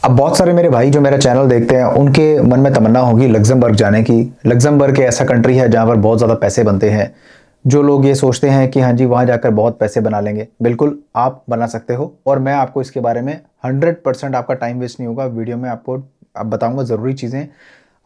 अब बहुत सारे मेरे भाई जो मेरा चैनल देखते हैं उनके मन में तमन्ना होगी लग्जमबर्ग जाने की। लग्जमबर्ग एक ऐसा कंट्री है जहां पर बहुत ज़्यादा पैसे बनते हैं। जो लोग ये सोचते हैं कि हाँ जी वहां जाकर बहुत पैसे बना लेंगे, बिल्कुल आप बना सकते हो। और मैं आपको इसके बारे में 100% आपका टाइम वेस्ट नहीं होगा, वीडियो में आपको अब बताऊंगा ज़रूरी चीज़ें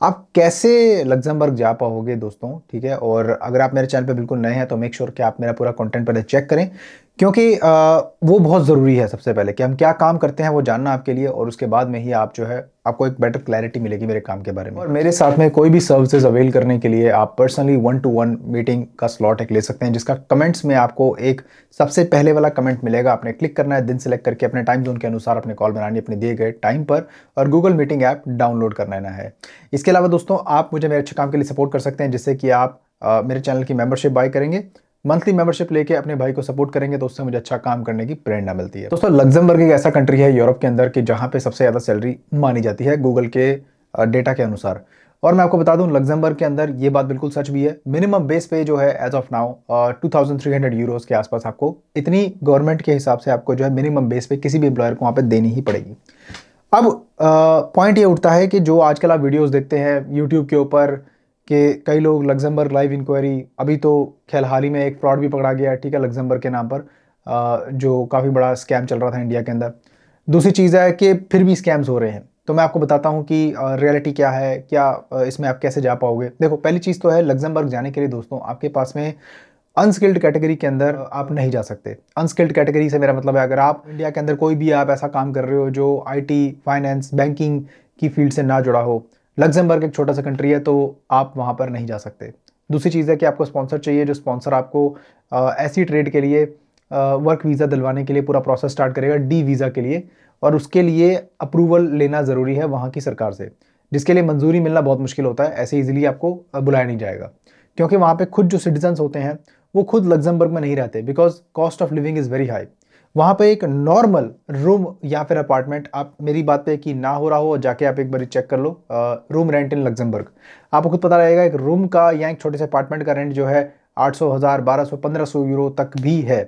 आप कैसे लग्जमबर्ग जा पाओगे दोस्तों। ठीक है, और अगर आप मेरे चैनल पे बिल्कुल नए हैं तो मेक श्योर कि आप मेरा पूरा कंटेंट पहले चेक करें, क्योंकि वो बहुत ज़रूरी है। सबसे पहले कि हम क्या काम करते हैं वो जानना आपके लिए, और उसके बाद में ही आप जो है आपको एक बेटर क्लैरिटी मिलेगी मेरे काम के बारे में। और मेरे साथ में कोई भी सर्विसेज अवेल करने के लिए आप पर्सनली 1-to-1 मीटिंग का स्लॉट एक ले सकते हैं, जिसका कमेंट्स में आपको एक सबसे पहले वाला कमेंट मिलेगा। आपने क्लिक करना है, दिन सेलेक्ट करके अपने टाइम जोन के अनुसार अपने कॉल बनानी अपने दिए गए टाइम पर, और गूगल मीटिंग ऐप डाउनलोड कर लेना है। इसके अलावा दोस्तों आप मुझे मेरे अच्छे काम के लिए सपोर्ट कर सकते हैं, जिससे कि आप मेरे चैनल की मेंबरशिप बाय करेंगे, मंथली मेंबरशिप लेके अपने भाई को सपोर्ट करेंगे, तो उससे मुझे अच्छा काम करने की प्रेरणा मिलती है। दोस्तों लग्जमबर्ग एक ऐसा कंट्री है यूरोप के अंदर कि जहां पे सबसे ज़्यादा सैलरी मानी जाती है गूगल के डेटा के अनुसार। और मैं आपको बता दूं लग्जमबर्ग के अंदर ये बात बिल्कुल सच भी है। मिनिमम बेस पे जो है एज ऑफ नाउ 2300 यूरोस के आसपास आपको इतनी गवर्नमेंट के हिसाब से आपको जो है मिनिमम बेस पे किसी भी एम्प्लॉयर को वहाँ पे देनी ही पड़ेगी। अब पॉइंट ये उठता है कि जो आजकल आप वीडियोस देखते हैं यूट्यूब के ऊपर कि कई लोग लग्जमबर्ग लाइव इंक्वायरी, अभी तो खैर हाल ही में एक फ्रॉड भी पकड़ा गया है, ठीक है, लग्जमबर्ग के नाम पर जो काफ़ी बड़ा स्कैम चल रहा था इंडिया के अंदर। दूसरी चीज़ है कि फिर भी स्कैम्स हो रहे हैं, तो मैं आपको बताता हूँ कि रियलिटी क्या है, क्या इसमें आप कैसे जा पाओगे। देखो पहली चीज़ तो है लग्जमबर्ग जाने के लिए दोस्तों आपके पास में अनस्किल्ड कैटेगरी के अंदर आप नहीं जा सकते। अनस्किल्ड कैटेगरी से मेरा मतलब है अगर आप इंडिया के अंदर कोई भी आप ऐसा काम कर रहे हो जो आईटी, फाइनेंस, बैंकिंग की फील्ड से ना जुड़ा हो, लग्जमबर्ग एक छोटा सा कंट्री है तो आप वहाँ पर नहीं जा सकते। दूसरी चीज़ है कि आपको स्पॉन्सर चाहिए, जो स्पॉन्सर आपको ऐसी ट्रेड के लिए वर्क वीज़ा दिलवाने के लिए पूरा प्रोसेस स्टार्ट करेगा, डी वीज़ा के लिए, और उसके लिए अप्रूवल लेना ज़रूरी है वहाँ की सरकार से, जिसके लिए मंजूरी मिलना बहुत मुश्किल होता है। ऐसे इजीली आपको बुलाया नहीं जाएगा, क्योंकि वहाँ पे खुद जो सिटीजन्स होते हैं वो खुद लग्जमबर्ग में नहीं रहते, because cost of living is very high. वहाँ पे एक नॉर्मल रूम या फिर अपार्टमेंट, आप मेरी बात पे कि ना हो रहा हो जाके आप एक बार चेक कर लो रूम रेंट इन लग्जमबर्ग, आपको खुद पता रहेगा एक रूम का या एक छोटे से अपार्टमेंट का रेंट जो है 800, 1000, 1200, 1500 यूरो तक भी है।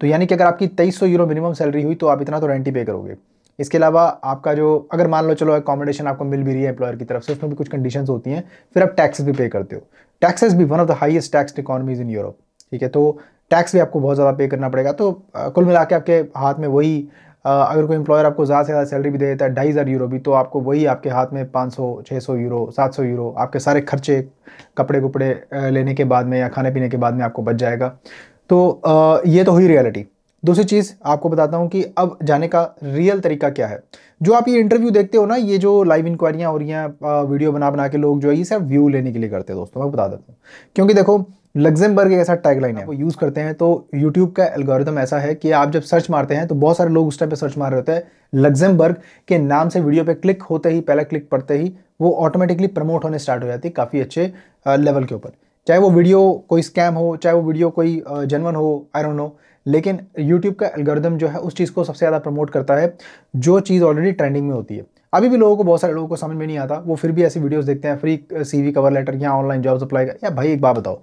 तो यानी कि अगर आपकी 2300 यूरो मिनिमम सैलरी हुई तो आप इतना तो रेंट ही पे करोगे। इसके अलावा आपका जो अगर मान लो चलो अकोमोडेशन आपको मिल भी रही है एम्प्लॉयर की तरफ से, उसमें भी कुछ कंडीशंस होती हैं, फिर आप टैक्सेस भी पे करते हो। टैक्सेस भी one of the highest taxed economies in Europe, ठीक है, तो टैक्स भी आपको बहुत ज़्यादा पे करना पड़ेगा। तो कुल मिला के आपके हाथ में वही अगर कोई एम्प्लॉयर आपको ज़्यादा से ज़्यादा सैलरी भी दे देता है 2500 यूरो भी, तो आपको वही आपके हाथ में 500, 600 यूरो, 700 यूरो आपके सारे खर्चे कपड़े कुपड़े लेने के बाद में या खाने पीने के बाद में आपको बच जाएगा। तो ये तो हुई रियलिटी। दूसरी चीज़ आपको बताता हूँ कि अब जाने का रियल तरीका क्या है। जो आप ये इंटरव्यू देखते हो ना, ये जो लाइव इंक्वायरियाँ हो रही हैं वीडियो बना बना के लोग जो है ये सब व्यू लेने के लिए करते हैं दोस्तों, मैं बता देता हूँ। क्योंकि देखो लग्जमबर्ग एक ऐसा टैगलाइन है वो यूज़ करते हैं, तो यूट्यूब का एल्गोरिथम ऐसा है कि आप जब सर्च मारते हैं तो बहुत सारे लोग उस टाइम पे सर्च मार रहे होते हैं लग्जमबर्ग के नाम से, वीडियो पे क्लिक होते ही, पहला क्लिक पड़ते ही वो ऑटोमेटिकली प्रमोट होने स्टार्ट हो जाती है काफ़ी अच्छे लेवल के ऊपर। चाहे वो वीडियो कोई स्कैम हो, चाहे वो वीडियो कोई जेन्युइन हो, आई डोंट नो, लेकिन यूट्यूब का एल्गोरिथम जो है उस चीज़ को सबसे ज़्यादा प्रमोट करता है जो चीज़ ऑलरेडी ट्रेंडिंग में होती है। अभी भी लोगों को, बहुत सारे लोगों को समझ में नहीं आता, वो फिर भी ऐसी वीडियोस देखते हैं, फ्री सीवी कवर लेटर या ऑनलाइन जॉब्स अप्लाई कर। या भाई एक बात बताओ,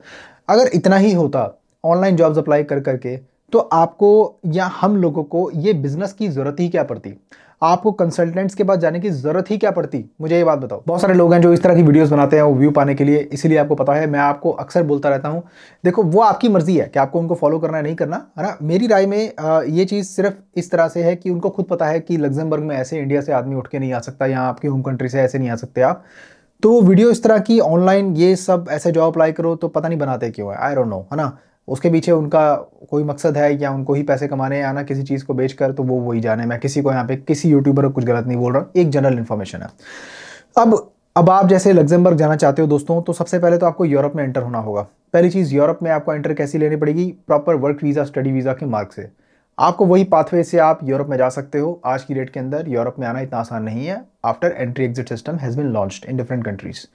अगर इतना ही होता ऑनलाइन जॉब्स अप्लाई कर करके, तो आपको या हम लोगों को ये बिजनेस की ज़रूरत ही क्या पड़ती? आपको कंसल्टेंट्स के पास जाने की ज़रूरत ही क्या पड़ती? मुझे ये बात बताओ। बहुत सारे लोग हैं जो इस तरह की वीडियोस बनाते हैं वो व्यू पाने के लिए, इसीलिए आपको पता है मैं आपको अक्सर बोलता रहता हूँ, देखो वो आपकी मर्जी है कि आपको उनको फॉलो करना है नहीं करना, है ना। मेरी राय में ये चीज़ सिर्फ इस तरह से है कि उनको खुद पता है कि लग्जमबर्ग में ऐसे इंडिया से आदमी उठ के नहीं आ सकता, यहाँ आपकी होम कंट्री से ऐसे नहीं आ सकते आप। तो वीडियो इस तरह की ऑनलाइन ये सब ऐसे जॉब अप्लाई करो तो पता नहीं बनाते क्यों है, आई डोंट नो, है ना। उसके पीछे उनका कोई मकसद है या उनको ही पैसे कमाने हैं या ना किसी चीज़ को बेचकर, तो वो वही जाने। मैं किसी को यहाँ पे किसी यूट्यूबर को कुछ गलत नहीं बोल रहा, एक जनरल इन्फॉर्मेशन है। अब आप जैसे लग्जमबर्ग जाना चाहते हो दोस्तों, तो सबसे पहले तो आपको यूरोप में एंटर होना होगा। पहली चीज़, यूरोप में आपको एंटर कैसी लेनी पड़ेगी? Proper work visa, study visa के मार्क से। आपको वही पाथवे से आप यूरोप में जा सकते हो। आज की डेट के अंदर यूरोप में आना इतना आसान नहीं है। After entry exit system has been launched in different countries.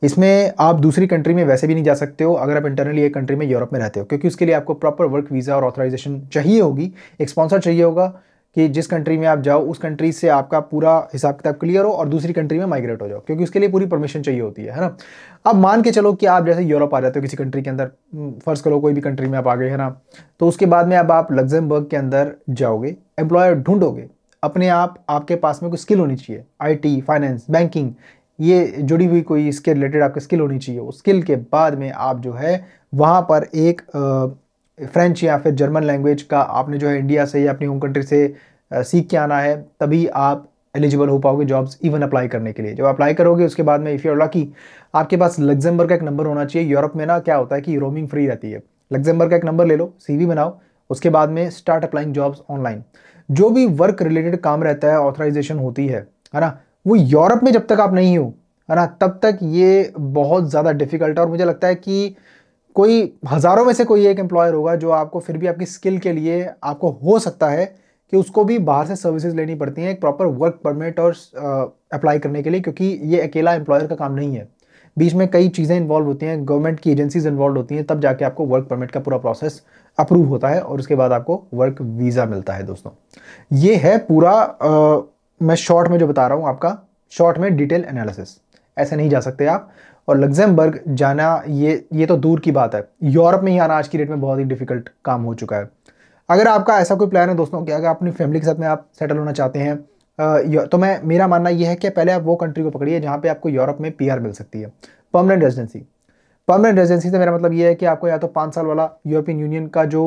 इसमें आप दूसरी कंट्री में वैसे भी नहीं जा सकते हो अगर आप इंटरनली एक कंट्री में यूरोप में रहते हो, क्योंकि उसके लिए आपको प्रॉपर वर्क वीज़ा और ऑथराइजेशन चाहिए होगी, एक स्पॉन्सर चाहिए होगा कि जिस कंट्री में आप जाओ उस कंट्री से आपका पूरा हिसाब किताब क्लियर हो और दूसरी कंट्री में माइग्रेट हो जाओ, क्योंकि उसके लिए पूरी परमिशन चाहिए होती है ना। अब मान के चलो कि आप जैसे यूरोप आ जाते हो किसी कंट्री के अंदर, फर्ज करो कोई भी कंट्री में आप आ गए, है ना। तो उसके बाद में अब आप लग्जमबर्ग के अंदर जाओगे, एम्प्लॉयर ढूंढोगे, अपने आप आपके पास में कोई स्किल होनी चाहिए, आईटी, फाइनेंस, बैंकिंग, ये जुड़ी हुई कोई इसके रिलेटेड आपकी स्किल होनी चाहिए। उस स्किल के बाद में आप जो है वहाँ पर एक फ्रेंच या फिर जर्मन लैंग्वेज का आपने जो है इंडिया से या अपनी होम कंट्री से सीख के आना है, तभी आप एलिजिबल हो पाओगे जॉब्स इवन अप्लाई करने के लिए। जब अप्लाई करोगे उसके बाद में इफ़ यू आर लकी, आपके पास लग्जमबर्ग का एक नंबर होना चाहिए। यूरोप में ना क्या होता है कि रोमिंग फ्री रहती है। लग्जमबर्ग का एक नंबर ले लो, सीवी बनाओ, उसके बाद में स्टार्ट अप्लाइंग जॉब्स ऑनलाइन। जो भी वर्क रिलेटेड काम रहता है, ऑथराइजेशन होती है ना, वो यूरोप में जब तक आप नहीं हो, है ना, तब तक ये बहुत ज़्यादा डिफिकल्ट है। और मुझे लगता है कि कोई हज़ारों में से कोई एक एम्प्लॉयर होगा जो आपको फिर भी आपकी स्किल के लिए, आपको हो सकता है कि उसको भी बाहर से सर्विसेज लेनी पड़ती हैं एक प्रॉपर वर्क परमिट और अप्लाई करने के लिए, क्योंकि ये अकेला एम्प्लॉयर का काम नहीं है। बीच में कई चीज़ें इन्वॉल्व होती हैं, गवर्नमेंट की एजेंसीज इन्वॉल्व होती हैं, तब जाके आपको वर्क परमिट का पूरा प्रोसेस अप्रूव होता है और उसके बाद आपको वर्क वीज़ा मिलता है। दोस्तों, ये है पूरा मैं शॉर्ट में जो बता रहा हूँ आपका, शॉर्ट में डिटेल एनालिसिस। ऐसे नहीं जा सकते आप। और लग्जमबर्ग जाना ये तो दूर की बात है, यूरोप में ही आना आज की डेट में बहुत ही डिफिकल्ट काम हो चुका है। अगर आपका ऐसा कोई प्लान है दोस्तों कि अगर अपनी फैमिली के साथ में आप सेटल होना चाहते हैं, तो मेरा मानना यह है कि पहले आप वो कंट्री को पकड़िए जहाँ पे आपको यूरोप में पीआर मिल सकती है, परमानेंट रेजिडेंसी। परमानेंट रेजिडेंसी से मेरा मतलब ये है कि आपको या तो 5 साल वाला यूरोपियन यूनियन का जो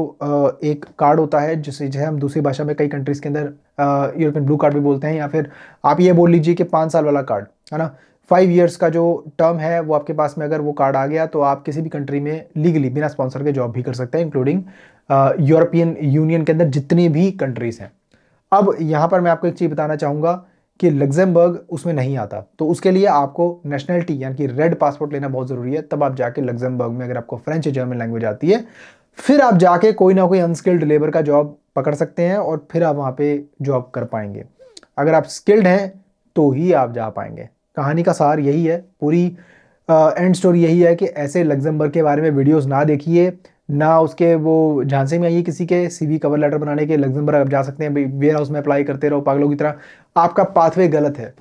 एक कार्ड होता है, जिसे जो है हम दूसरी भाषा में कई कंट्रीज़ के अंदर यूरोपियन ब्लू कार्ड भी बोलते हैं, या फिर आप ये बोल लीजिए कि 5 साल वाला कार्ड, है ना। 5 ईयर्स का जो टर्म है वो आपके पास में अगर वो कार्ड आ गया तो आप किसी भी कंट्री में लीगली बिना स्पॉन्सर के जॉब भी कर सकते हैं, इंक्लूडिंग यूरोपियन यूनियन के अंदर जितनी भी कंट्रीज़ हैं। अब यहाँ पर मैं आपको एक चीज़ बताना चाहूँगा कि लग्जमबर्ग उसमें नहीं आता, तो उसके लिए आपको नेशनलिटी यानी कि रेड पासपोर्ट लेना बहुत ज़रूरी है। तब आप जाके लग्जमबर्ग में, अगर आपको फ्रेंच या जर्मन लैंग्वेज आती है, फिर आप जाके कोई ना कोई अनस्किल्ड लेबर का जॉब पकड़ सकते हैं और फिर आप वहाँ पे जॉब कर पाएंगे। अगर आप स्किल्ड हैं तो ही आप जा पाएंगे। कहानी का सार यही है, पूरी एंड स्टोरी यही है कि ऐसे लग्जमबर्ग के बारे में वीडियोस ना देखिए, ना उसके वो झांसे में आइए किसी के सीवी कवर लेटर बनाने के। लग्जमबर्ग आप जा सकते हैं, वेयर हाउस में अप्लाई करते रहो पागलों की तरह। आपका पाथवे गलत है,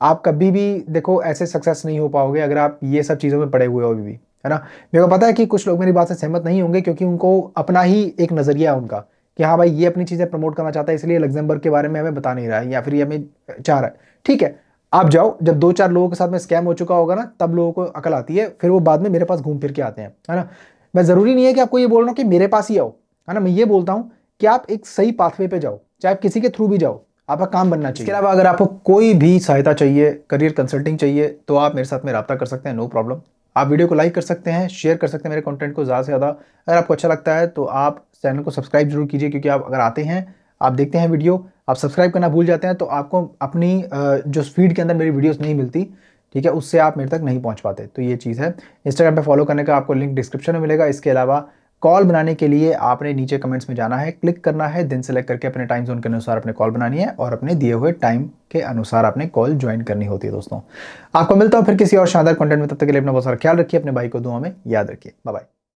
आप कभी भी देखो ऐसे सक्सेस नहीं हो पाओगे अगर आप ये सब चीज़ों में पड़े हुए हो अभी भी, है ना। मेरे को पता है कि कुछ लोग मेरी बात से सहमत नहीं होंगे, क्योंकि उनको अपना ही एक नज़रिया है उनका कि हाँ भाई ये अपनी चीज़ें प्रमोट करना चाहता है, इसलिए लग्जमबर्ग के बारे में हमें बता नहीं रहा है, या फिर ये हमें चाह रहा है। ठीक है, आप जाओ, जब 2-4 लोगों के साथ में स्कैम हो चुका होगा ना, तब लोगों को अकल आती है, फिर वो बाद में मेरे पास घूम फिर के आते हैं, है ना। मैं ज़रूरी नहीं है कि आपको ये बोल रहा हूँ कि मेरे पास ही आओ, है ना। मैं ये बोलता हूँ कि आप एक सही पाथवे पे जाओ, चाहे आप किसी के थ्रू भी जाओ, आपका काम बनना चाहिए। इसके अलावा अगर आपको कोई भी सहायता चाहिए, करियर कंसल्टिंग चाहिए, तो आप मेरे साथ में रब्ता कर सकते हैं, नो प्रॉब्लम। आप वीडियो को लाइक कर सकते हैं, शेयर कर सकते हैं मेरे कंटेंट को ज़्यादा से ज़्यादा। अगर आपको अच्छा लगता है तो आप चैनल को सब्सक्राइब जरूर कीजिए, क्योंकि आप अगर आते हैं, आप देखते हैं वीडियो, आप सब्सक्राइब करना भूल जाते हैं, तो आपको अपनी जो फीड के अंदर मेरी वीडियोस नहीं मिलती, ठीक है, उससे आप मेरे तक नहीं पहुंच पाते। तो ये चीज़ है। इंस्टाग्राम पे फॉलो करने का आपको लिंक डिस्क्रिप्शन में मिलेगा। इसके अलावा कॉल बनाने के लिए आपने नीचे कमेंट्स में जाना है, क्लिक करना है, दिन सेलेक्ट करके अपने टाइम जोन के अनुसार अपने कॉल बनानी है और अपने दिए हुए टाइम के अनुसार आपने कॉल ज्वाइन करनी होती है। दोस्तों, आपको मिलता हूँ फिर किसी और शानदार कंटेंट में, तब तक के लिए अपना बहुत सारा ख्याल रखिए, अपने भाई को दुआ में याद रखिए। Bye bye.